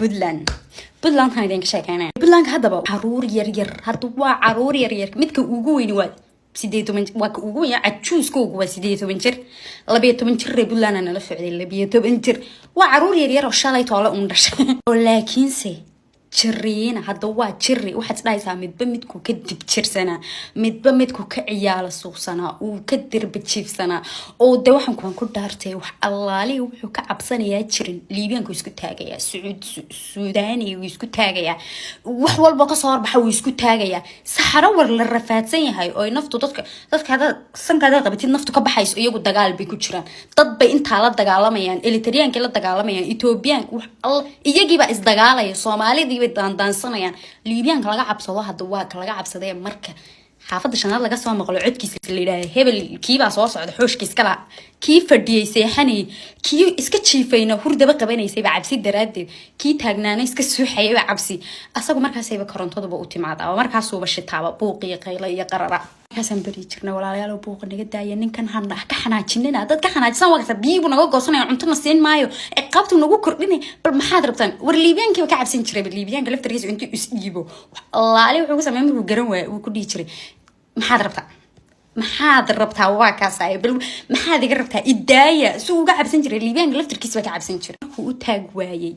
Puntland هاي شاكانا Puntland هذا بقى عرور ير هذا هو عرور ير متك وجوين واد سيديتو من واك وجوين عتشوس كوج وسيديتو منشر لبيتو منشر Puntland أنا لفع ذي لبيتو منشر وعرور ير وشالي طالع أمرش ولكن سي شرينا هذا هو شري واحد لا يسامد بمتكو كدب شرسنا بمتكو كعيال الصوصنا وكدر بتشيف سنة أو دوحهم كمان كل دارتي وح الله لي وحو كعب سنة يا شرين ليبيان كويسكت هاجيا سوداني ويسكت هاجيا وحول بقى صار بحوي يسكت هاجيا سحرة ولا الرفات زي هاي أو نفط تدك هذا سن كذا قبتي النفط كبحيس يجود دجال بيكوتشران تطبق أنت على الدجال ما يعني اللي تريان كلا الدجال ما يعني إثيوبيان وح الله يجي بقى إزدجال يا صومالي دانسانayaan liibiyaanka laga cabsado hadda waa ka laga cabsaday marka xaafada shanaad laga soo maqlo codkiisa la ilaahay hebel kiiba soo socda xooshkiis kala kii fadhiyay seexanay kii iska jiifayna hurdaba qabanaysay ba cabsi daraadeed kii taagnaana iska suuxayay ba cabsi asagu markaas ay ba korontooda u timaada markaas uu bashitaaba buuqiyo qaylo iyo qarara kasan bari jirna walaalayaal oo buuq naga daaya ninkan hana ka xanaajinina dad ka xanaajsan waqti biibu naga goosanay cunto na siin maayo ciqaabtu nagu kordhinay bal maxaad rabtaan war liibiyaanka ka cabsan jiray bal liibiyaanka laftarkiisa intuu is dhiibo walaalayaal wuxuu sameeyay markuu garan waayay uu ku dhigi jiray maxaad rabtaa waa kaasay bal maxaad iga rabtaa idaaya suu uga cabsan jiray liibiyaanka laftarkiisa ka cabsan jiray uu taag waayay